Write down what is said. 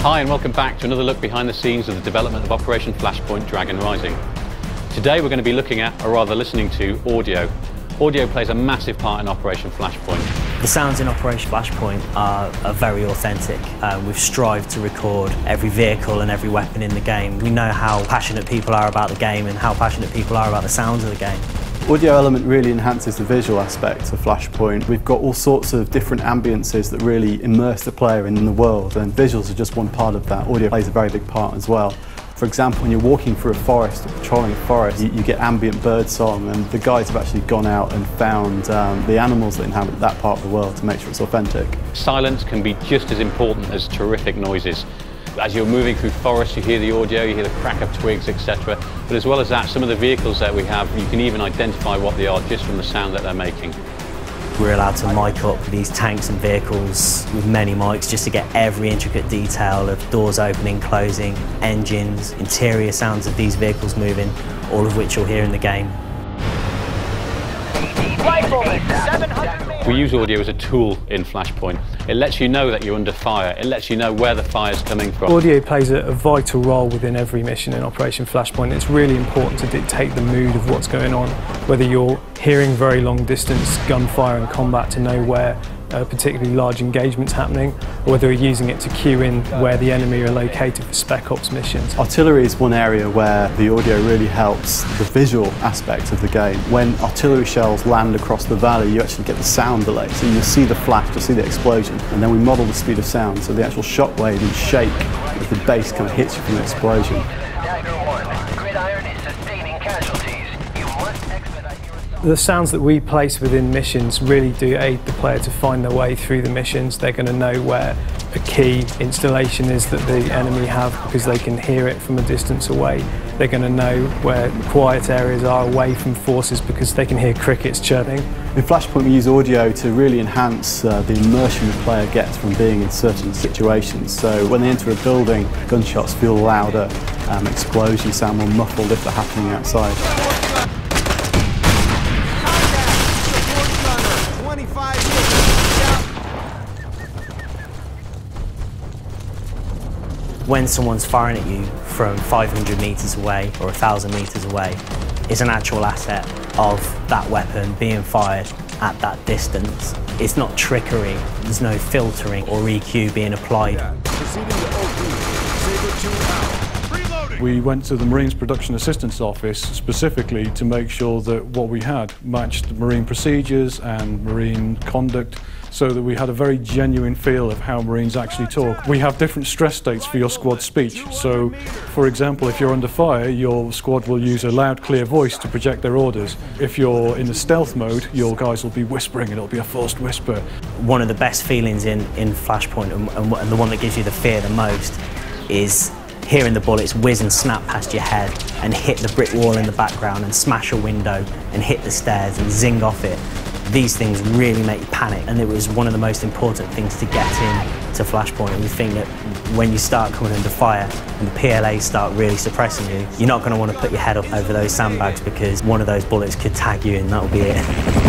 Hi and welcome back to another look behind the scenes of the development of Operation Flashpoint Dragon Rising. Today we're going to be looking at, or rather listening to, audio. Audio plays a massive part in Operation Flashpoint. The sounds in Operation Flashpoint are very authentic. We've strived to record every vehicle and every weapon in the game. We know how passionate people are about the game and how passionate people are about the sounds of the game. Audio element really enhances the visual aspect of Flashpoint. We've got all sorts of different ambiences that really immerse the player in the world, and visuals are just one part of that. Audio plays a very big part as well. For example, when you're walking through a forest or patrolling a forest, you get ambient bird song, and the guys have actually gone out and found the animals that inhabit that part of the world to make sure it's authentic. Silence can be just as important as terrific noises. As you're moving through forests, you hear the audio, you hear the crack of twigs, etc. But as well as that, some of the vehicles that we have, you can even identify what they are just from the sound that they're making. We're allowed to mic up these tanks and vehicles with many mics just to get every intricate detail of doors opening, closing, engines, interior sounds of these vehicles moving, all of which you'll hear in the game. We use audio as a tool in Flashpoint. It lets you know that you're under fire. It lets you know where the fire's coming from. Audio plays a vital role within every mission in Operation Flashpoint. It's really important to dictate the mood of what's going on, whether you're hearing very long distance gunfire and combat to know where a particularly large engagement's happening, or whether you're using it to cue in where the enemy are located for Spec Ops missions. Artillery is one area where the audio really helps the visual aspect of the game. When artillery shells land across the valley, you actually get the sound delay. So you'll see the flash, you'll see the explosion, and then we model the speed of sound, so the actual shockwave and shake as the bass kind of hits you from the explosion. The sounds that we place within missions really do aid the player to find their way through the missions. They're going to know where a key installation is that the enemy have because they can hear it from a distance away. They're going to know where quiet areas are away from forces because they can hear crickets chirping. In Flashpoint we use audio to really enhance the immersion the player gets from being in certain situations. So when they enter a building, gunshots feel louder, explosions sound more muffled if they're happening outside. When someone's firing at you from 500 metres away or 1,000 metres away, it's an actual asset of that weapon being fired at that distance. It's not trickery, there's no filtering or EQ being applied. We went to the Marines Production Assistance Office specifically to make sure that what we had matched Marine procedures and Marine conduct, so that we had a very genuine feel of how Marines actually talk. We have different stress states for your squad speech. So, for example, if you're under fire, your squad will use a loud, clear voice to project their orders. If you're in the stealth mode, your guys will be whispering, and it'll be a forced whisper. One of the best feelings in Flashpoint, and the one that gives you the fear the most, is hearing the bullets whiz and snap past your head and hit the brick wall in the background and smash a window and hit the stairs and zing off it. These things really make you panic, and it was one of the most important things to get into Flashpoint. And we think that when you start coming under fire and the PLAs start really suppressing you, you're not going to want to put your head up over those sandbags because one of those bullets could tag you and that'll be it.